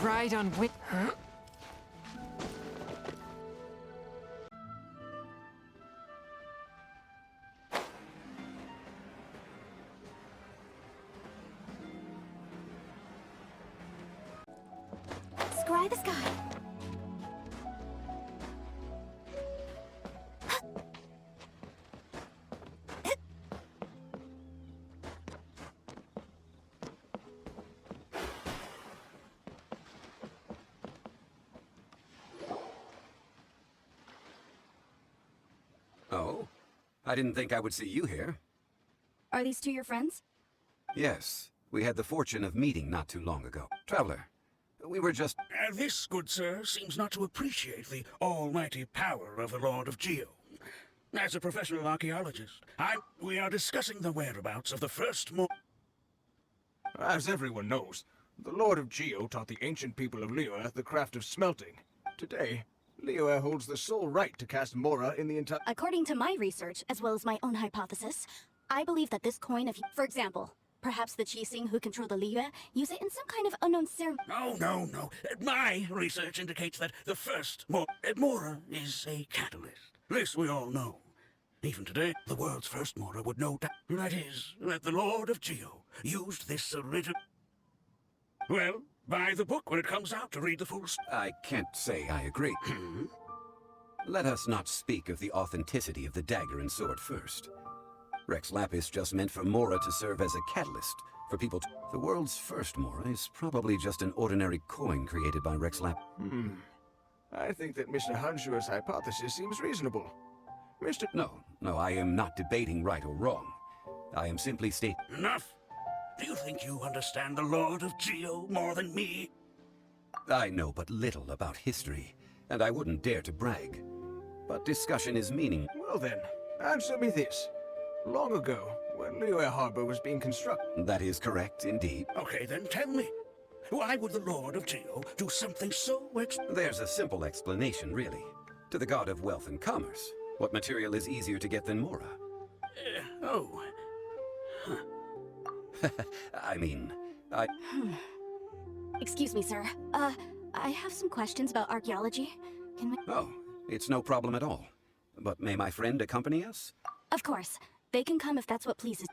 Right on wit. Huh? Scry the sky. Oh, I didn't think I would see you here. Are these two your friends? Yes, we had the fortune of meeting not too long ago. Traveler, we were just... This, good sir, seems not to appreciate the almighty power of the Lord of Geo. As a professional archaeologist, we are discussing the whereabouts of the first As everyone knows, the Lord of Geo taught the ancient people of Liyue the craft of smelting. Today, Liyue holds the sole right to cast Mora in the entire... According to my research, as well as my own hypothesis, I believe that this coin of... For example, perhaps the Qixing who control the Liyue use it in some kind of unknown ceremony. No. My research indicates that the first Mora is a catalyst. This we all know. Even today, the world's first Mora would know that is, that the Lord of Geo used this original... Well, buy the book when it comes out to read the full I can't say I agree. Let us not speak of the authenticity of the dagger and sword first. Rex Lapis just meant for Mora to serve as a catalyst for people to... The world's first Mora is probably just an ordinary coin created by Rex Lapis. I think that Mr. Hanshua's hypothesis seems reasonable. Mr. No, I am not debating right or wrong. I am simply stating... Enough! Do you think you understand the Lord of Geo more than me? I know but little about history, and I wouldn't dare to brag. But discussion is meaning... Well then, answer me this. Long ago, when Liyue Harbor was being constructed... That is correct, indeed. Okay, then tell me. Why would the Lord of Geo do something so There's a simple explanation, really. To the god of wealth and commerce, what material is easier to get than Mora? I mean, Excuse me, sir. I have some questions about archaeology. Can we... Oh, it's no problem at all. But may my friend accompany us? Of course. They can come if that's what pleases...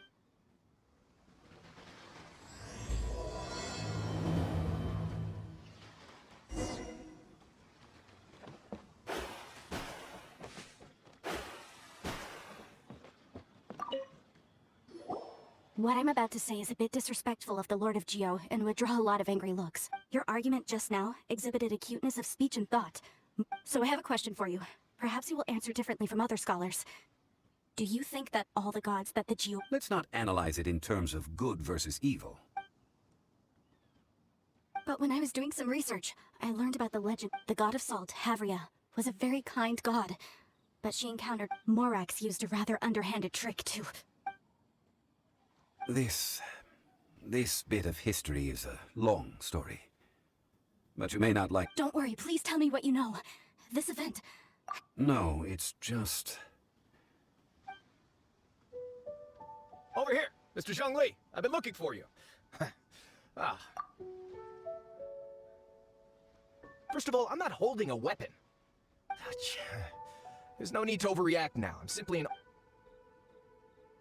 What I'm about to say is a bit disrespectful of the Lord of Geo and would draw a lot of angry looks. Your argument just now exhibited acuteness of speech and thought. So I have a question for you. Perhaps you will answer differently from other scholars. Do you think that all the gods that the Geo... Let's not analyze it in terms of good versus evil. But when I was doing some research, I learned about the legend. The god of salt, Havria, was a very kind god. But she encountered... Morax used a rather underhanded trick to... This bit of history is a long story. But you may not like... Don't worry, please tell me what you know. This event... No, it's just... Over here, Mr. Zhongli. I've been looking for you. First of all, I'm not holding a weapon. There's no need to overreact now. I'm simply an...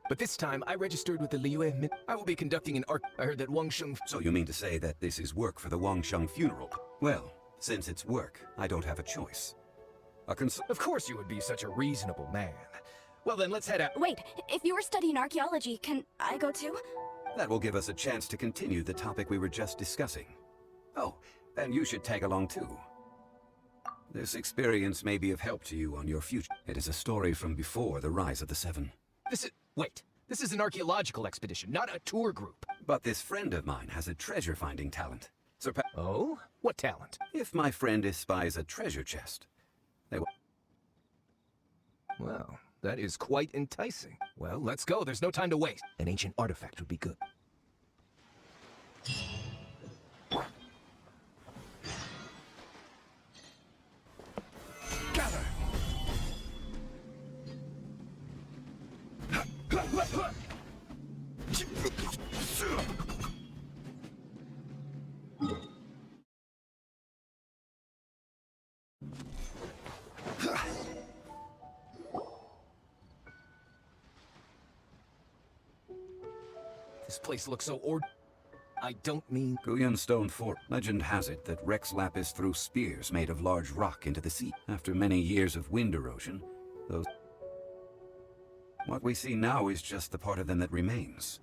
But this time, I registered with the Liyue. I will be conducting an I heard that Wang Sheng... So you mean to say that this is work for the Wang Sheng funeral? Well, since it's work, I don't have a choice. Of course you would be such a reasonable man. Well then, let's head out. Wait, if you were studying archaeology, can I go too? That will give us a chance to continue the topic we were just discussing. Oh, and you should tag along too. This experience may be of help to you on your future. It is a story from before the rise of the Seven. Wait, this is an archaeological expedition, not a tour group. But this friend of mine has a treasure-finding talent. Oh? What talent? If my friend espies a treasure chest, they will... Well, that is quite enticing. Well, let's go. There's no time to waste. An ancient artifact would be good. Gather! this place looks so I don't mean... Guyan Stone Fort. Legend has it that Rex Lapis threw spears made of large rock into the sea. After many years of wind erosion, those... What we see now is just the part of them that remains.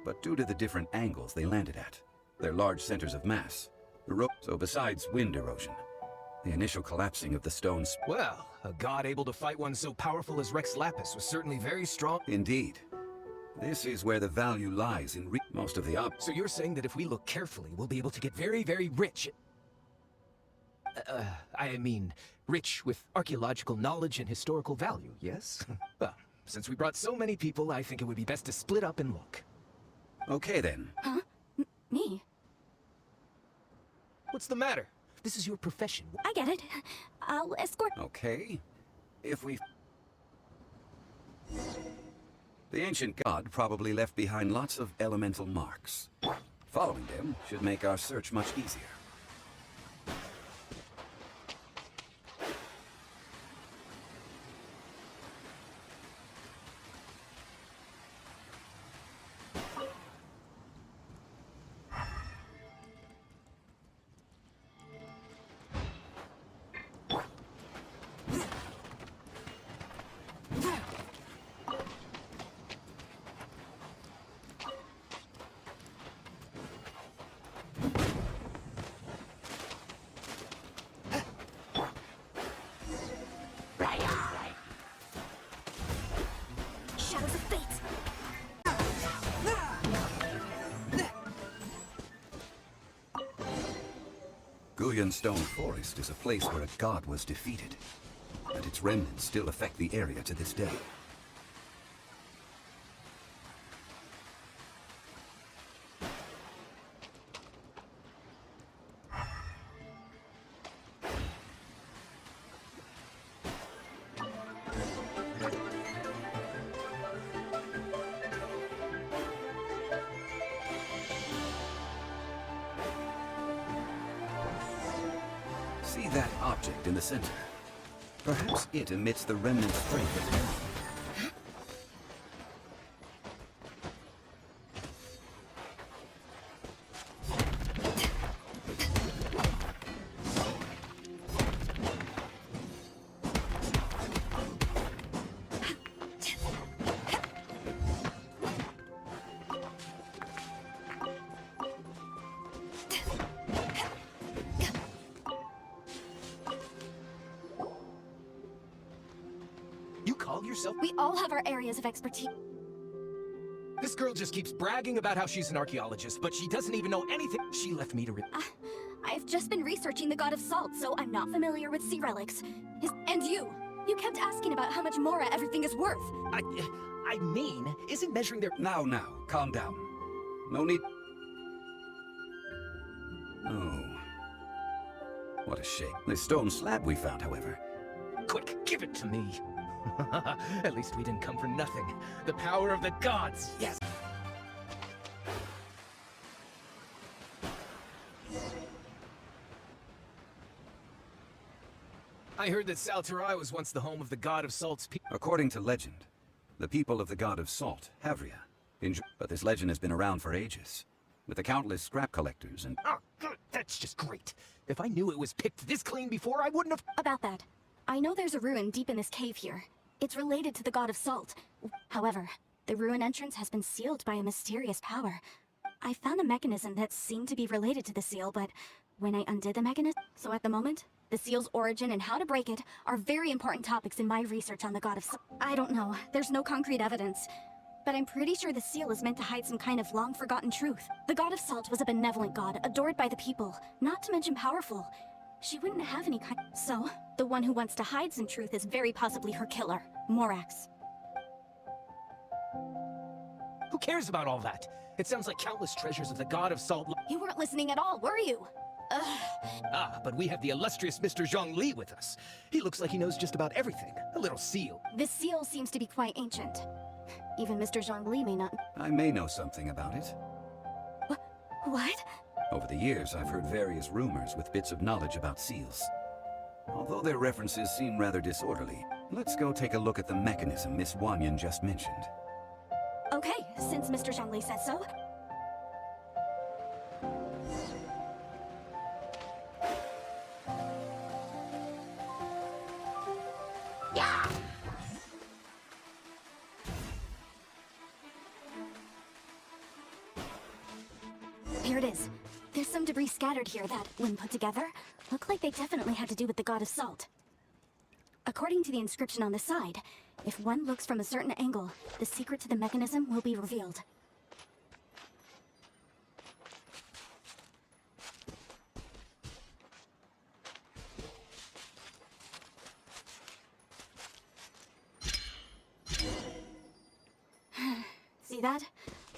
But due to the different angles they landed at, they're large centers of mass. So besides wind erosion, the initial collapsing of the stones... Well, a god able to fight one so powerful as Rex Lapis was certainly very strong. Indeed. This is where the value lies in most of the So you're saying that if we look carefully, we'll be able to get very, very rich. I mean, rich with archaeological knowledge and historical value, yes? Well, since we brought so many people, I think it would be best to split up and look. Okay then. Huh? Me? What's the matter? This is your profession. I get it. I'll escort... Okay. If we... The ancient god probably left behind lots of elemental marks. Following them should make our search much easier. Shadows of fate! Guyan Stone Forest is a place where a god was defeated, and its remnants still affect the area to this day. See that object in the center? Perhaps it emits the remnant strength of Terra. Yourself? We all have our areas of expertise. This girl just keeps bragging about how she's an archaeologist, but she doesn't even know anything. She left me to I've just been researching the god of salt, so I'm not familiar with sea relics. And you kept asking about how much Mora everything is worth. I mean, isn't measuring their... Now, calm down. No need... Oh. What a shame. The stone slab we found, however. Quick, give it to me. At least we didn't come for nothing. The power of the gods, yes! I heard that Salterai was once the home of the god of salt's people. According to legend, the people of the god of salt, Havria, but this legend has been around for ages, with the countless scrap collectors and... Oh, good. That's just great. If I knew it was picked this clean before, I wouldn't have... About that, I know there's a ruin deep in this cave here. It's related to the god of salt. However, the ruin entrance has been sealed by a mysterious power. I found a mechanism that seemed to be related to the seal, but when I undid the mechanism... So at the moment, the seal's origin and how to break it are very important topics in my research on the god of salt. I don't know, there's no concrete evidence. But I'm pretty sure the seal is meant to hide some kind of long-forgotten truth. The god of salt was a benevolent god, adored by the people, not to mention powerful. She wouldn't have any kind... So, the one who wants to hide some truth is very possibly her killer, Morax. Who cares about all that? It sounds like countless treasures of the god of salt... You weren't listening at all, were you? Ugh. Ah, but we have the illustrious Mr. Zhongli with us. He looks like he knows just about everything. A little seal. This seal seems to be quite ancient. Even Mr. Zhongli may not... I may know something about it. What? Over the years, I've heard various rumors with bits of knowledge about seals. Although their references seem rather disorderly, let's go take a look at the mechanism Miss Wanyan just mentioned. Okay, since Mr. Zhongli says so. Here it is. There's some debris scattered here that, when put together, look like they definitely had to do with the god of salt. According to the inscription on the side, if one looks from a certain angle, the secret to the mechanism will be revealed. See that?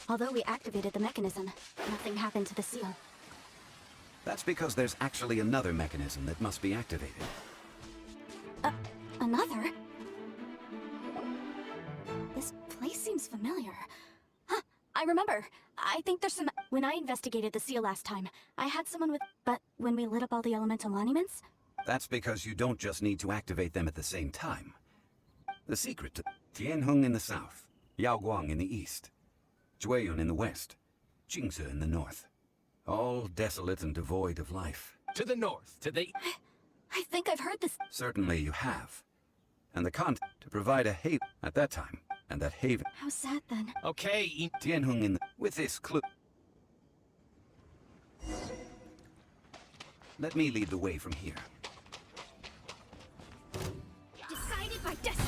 Although we activated the mechanism, nothing happened to the seal. That's because there's actually another mechanism that must be activated. Another? This place seems familiar. Huh, I remember. I think there's some... When I investigated the seal last time, I had someone with... But when we lit up all the elemental monuments? That's because you don't just need to activate them at the same time. The secret to Tianheng in the south, Yaoguang in the east, Jueyun in the west, Jingze in the north. All desolate and devoid of life. To the north, to the... I think I've heard this... Certainly you have. And the content to provide a haven at that time, and that haven... How sad then. Okay, Tianheng in the... With this clue... Let me lead the way from here. Decided by destiny.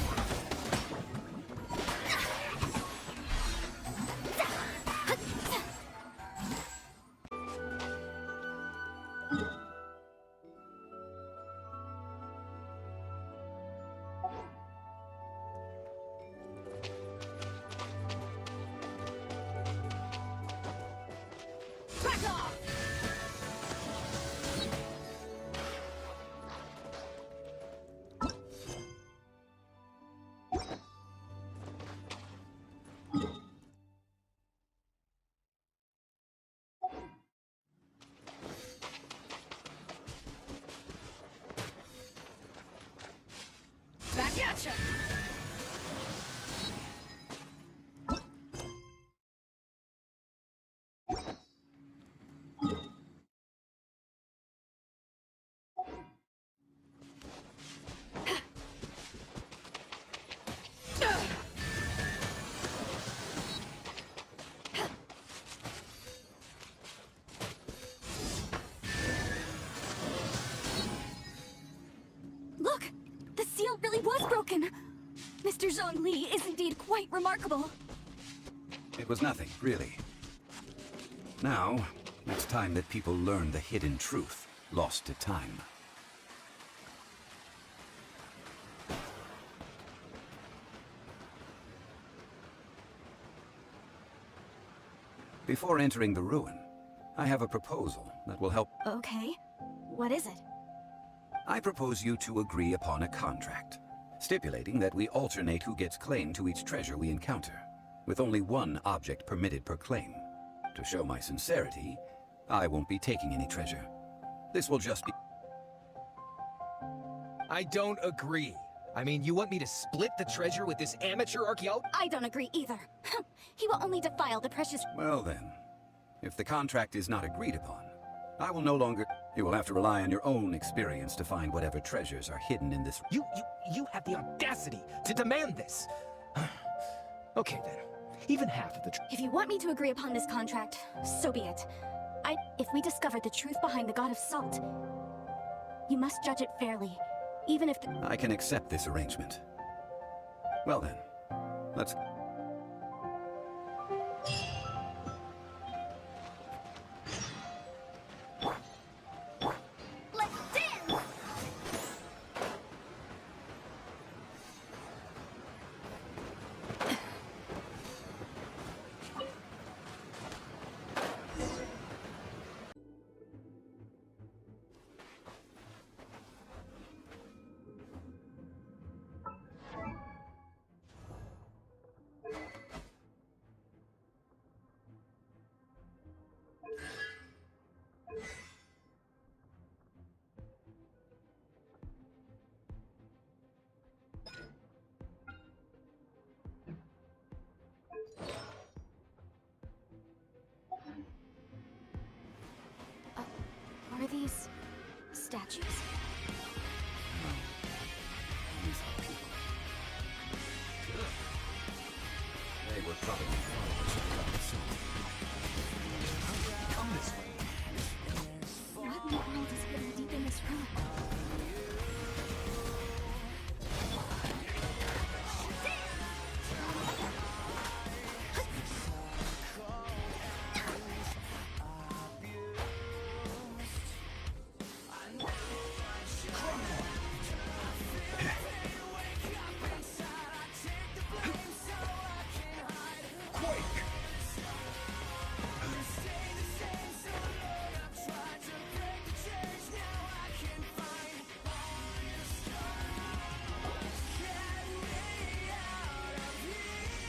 Back at ya! Look! The seal really was broken! Mr. Zhongli is indeed quite remarkable. It was nothing, really. Now, it's time that people learn the hidden truth, lost to time. Before entering the ruin, I have a proposal that will help. Okay. What is it? I propose you to agree upon a contract, stipulating that we alternate who gets claim to each treasure we encounter, with only one object permitted per claim. To show my sincerity, I won't be taking any treasure. This will just be... I don't agree. I mean, you want me to split the treasure with this amateur archaeologist? I don't agree either. He will only defile the precious... Well then, if the contract is not agreed upon, I will no longer... You will have to rely on your own experience to find whatever treasures are hidden in this... You have the audacity to demand this. Okay then, even half of the If you want me to agree upon this contract, so be it. If we discover the truth behind the god of salt, you must judge it fairly, even if I can accept this arrangement. Well then, let's... Let's dance! What are these statues? These are people. probably followers of the God of Salt. Come this way. What in the world is hidden deep in this room?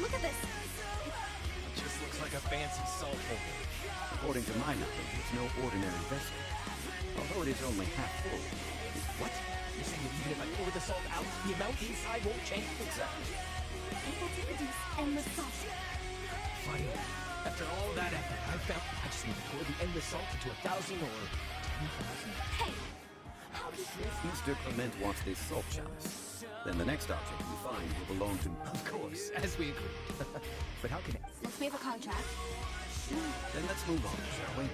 Look at this! Just looks like a fancy salt holder. According to my knowledge, it's no ordinary vessel. Although it is only half full. What? You're saying that even if I pour the salt out, the amount inside won't change? Exactly. Able to produce endless salt. Finally, after all that effort, I found I just need to pour the endless salt into 1,000 or 10,000. Hey! How did If Mr. Clement wants this salt chalice, then the next object we find will belong to... Of course, as we agreed. But how can it? Since we have a contract, Then let's move on, shall we?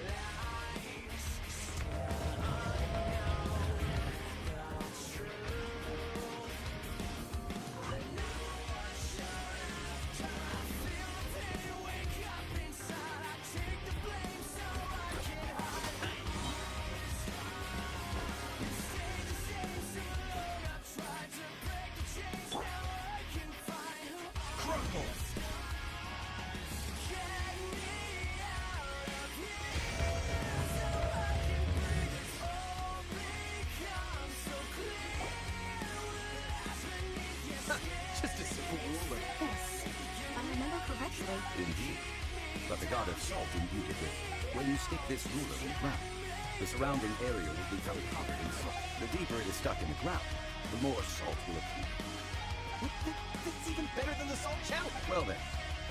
Just a simple ruler. this, if I remember correctly, Indeed. But the God of Salt imbued it with. When you stick this ruler in the ground, the surrounding area will become covered in salt. The deeper it is stuck in the ground, the more salt will appear. That's even better than the salt channel. Well then,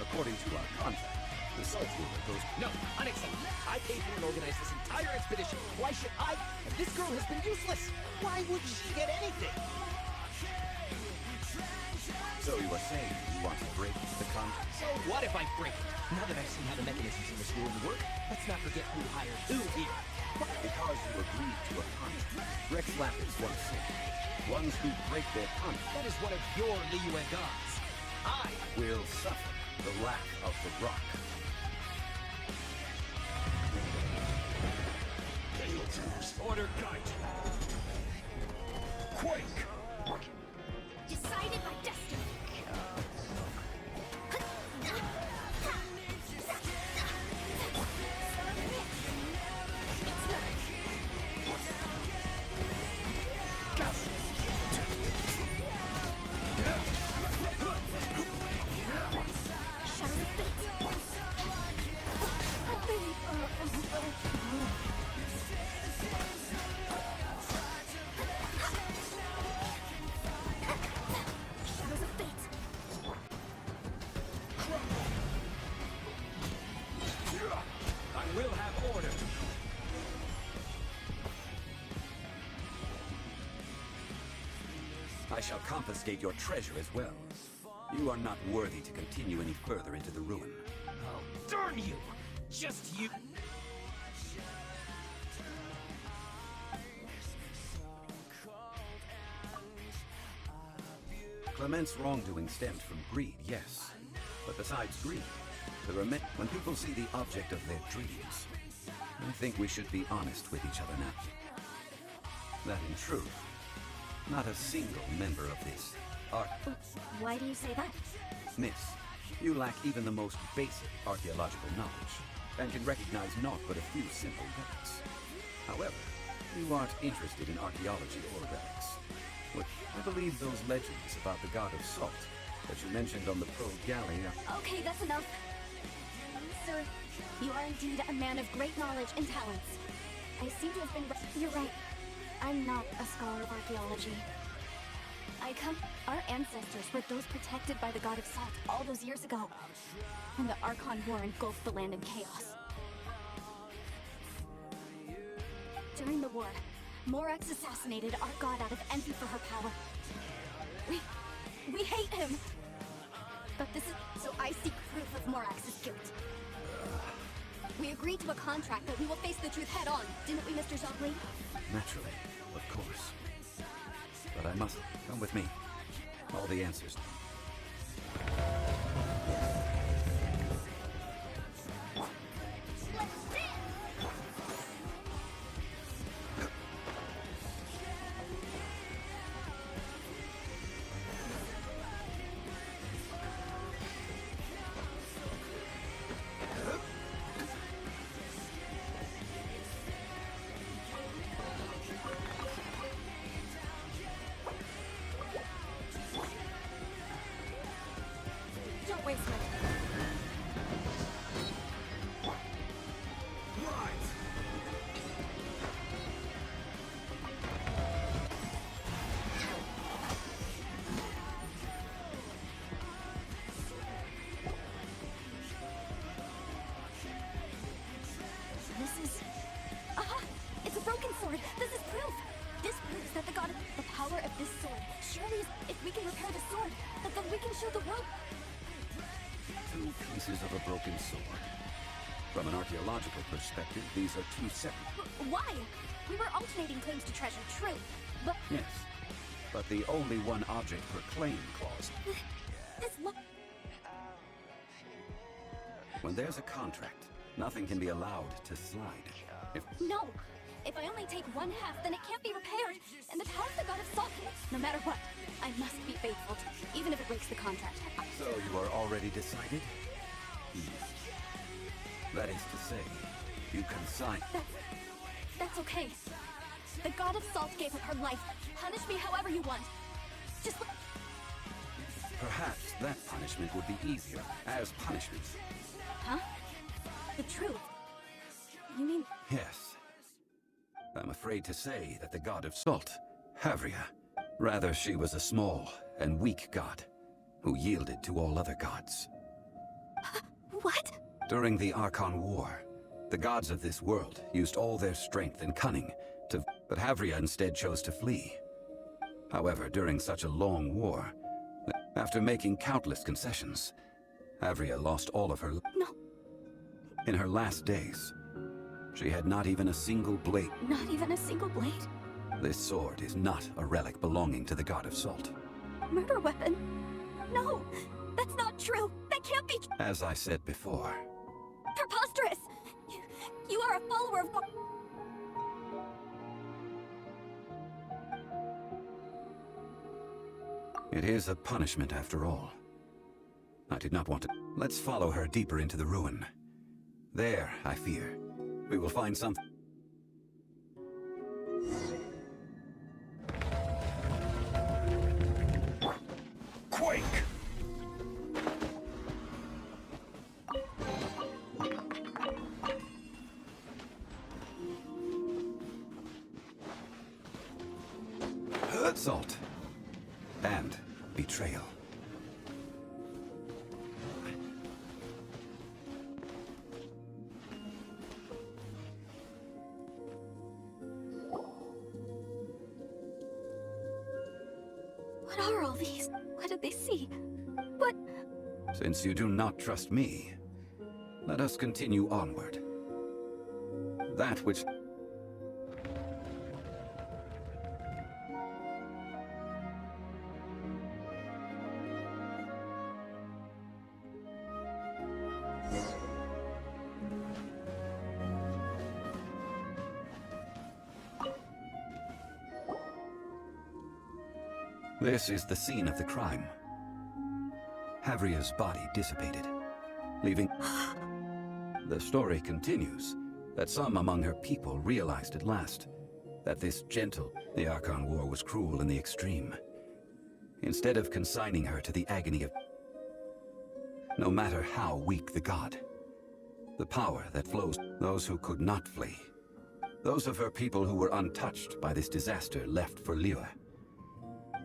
according to our contract, the salt ruler goes... No, unacceptable. I paid for and organized this entire expedition. Why should I? And this girl has been useless. Why would she get anything? So you are saying you want to break the contract? So what if I break it? Now that I've seen how the mechanisms in this world work, let's not forget who hired who here. Because you agreed to a contract. Rex Lapis once said, ones who break their contract That is one of your Liyue gods. I will suffer the wrath of the rock. order guide. Quake! decided by destiny. I will have order. I shall confiscate your treasure as well. You are not worthy to continue any further into the ruin. Oh, darn you! Just you! Clement's wrongdoing stemmed from greed, yes. But besides greed, there are when people see the object of their dreams, I think we should be honest with each other now. That in truth, not a single member of this art... Why do you say that? Miss, you lack even the most basic archaeological knowledge, and can recognize naught but a few simple relics. However, you aren't interested in archaeology or relics. But I believe those legends about the god of salt that you mentioned on the Pearl Galley are... Okay, that's enough. Sir, you are indeed a man of great knowledge and talents. I seem to have been... You're right. I'm not a scholar of archaeology. Our ancestors were those protected by the god of salt all those years ago. When the Archon War engulfed the land in chaos. During the war, Morax assassinated our god out of envy for her power. We hate him! But this is... So I seek proof of Morax's guilt. We agreed to a contract that we will face the truth head on, didn't we, Mr. Zhongli? Naturally, of course. But I must come with me. All the answers. Don't waste my time. This is... Aha! It's a broken sword! This is proof! This proves that the god... The power of this sword surely is... If we can repair the sword, then we can show the world... Two pieces of a broken sword. From an archaeological perspective, these are two separate... Why? We were alternating claims to treasure, true. But Yes, but the only one object per claim clause. this When there's a contract, nothing can be allowed to slide. If No! If I only take one half, then it can't be repaired. And the power of the god of Salt, no matter what, I must be faithful, even if it breaks the contract. so, you are already decided? That is to say, you consign... That's okay. The god of Salt gave up her life. Punish me however you want. Just... Perhaps that punishment would be easier as punishment. Huh? The truth. You mean... Yes. I'm afraid to say that the god of salt, Havria, rather she was a small and weak god who yielded to all other gods. What? During the Archon War, the gods of this world used all their strength and cunning to... But Havria instead chose to flee. However, during such a long war, after making countless concessions, Havria lost all of her... No, In her last days, she had not even a single blade. not even a single blade. This sword is not a relic belonging to the god of salt. Murder weapon? No, that's not true. That can't be As I said before, preposterous. You are a follower of... it is a punishment after all. I did not want to... Let's follow her deeper into the ruin. There, I fear, we will find something. Quake! Salt. And betrayal. What are all these? What did they see? What? Since you do not trust me, let us continue onward. That which... This is the scene of the crime. Havria's body dissipated, leaving... The story continues that some among her people realized at last that this gentle... The Archon War was cruel in the extreme. Instead of consigning her to the agony of... No matter how weak the god, the power that flows... Those who could not flee, those of her people who were untouched by this disaster left for Liyue.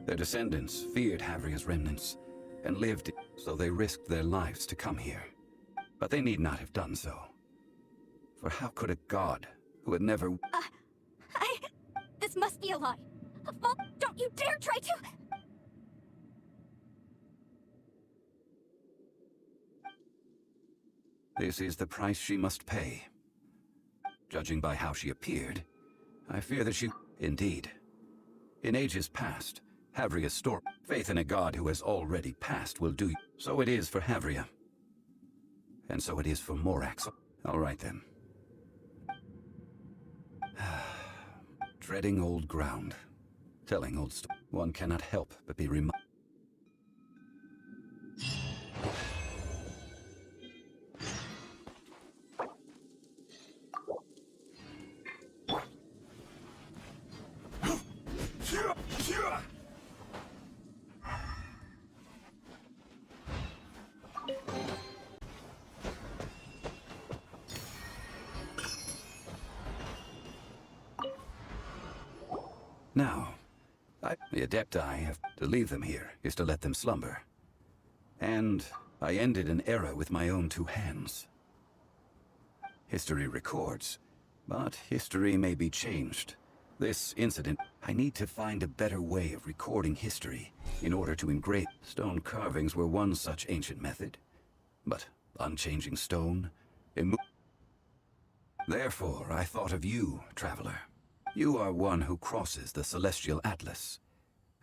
Their descendants feared Havria's remnants and lived, so they risked their lives to come here. But they need not have done so. For how could a god who had never... This must be a lie. Don't you dare try to... This is the price she must pay. Judging by how she appeared, I fear that she... Indeed. In ages past, Havria's store... Faith in a god who has already passed will do... So it is for Havria. And so it is for Morax. All right then. Treading old ground. Telling old one cannot help but be reminded. Now, the Adepti have to leave them here is to let them slumber. And I ended an era with my own two hands. History records, but history may be changed. This incident, I need to find a better way of recording history in order to engrave. Stone carvings were one such ancient method, but unchanging stone, Therefore, I thought of you, traveler. You are one who crosses the celestial atlas,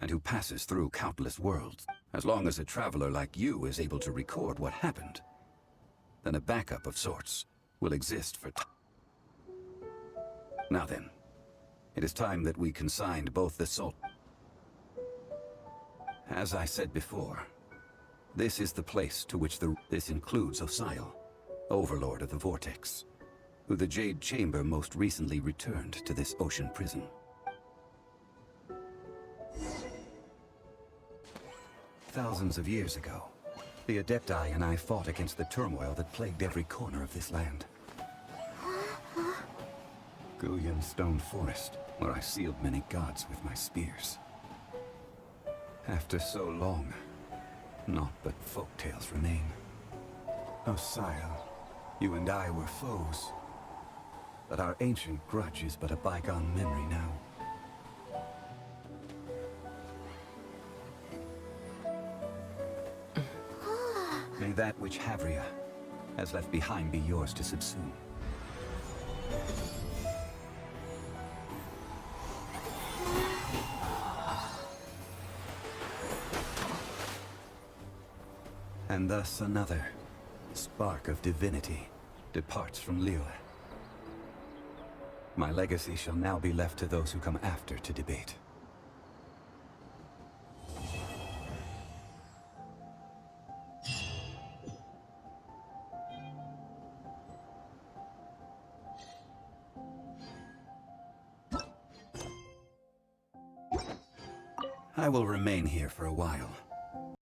and who passes through countless worlds. As long as a traveler like you is able to record what happened, then a backup of sorts will exist for Now then, it is time that we consigned both the soul. As I said before, this is the place to which this includes Osial, Overlord of the Vortex, who the Jade Chamber most recently returned to this ocean prison. Thousands of years ago, the Adepti and I fought against the turmoil that plagued every corner of this land. Guyan Stone Forest, where I sealed many gods with my spears. After so long, naught but folktales remain. Osial, you and I were foes. But our ancient grudge is but a bygone memory now. May that which Havria has left behind be yours to subsume. And thus another spark of divinity departs from Liyue. My legacy shall now be left to those who come after to debate. I will remain here for a while.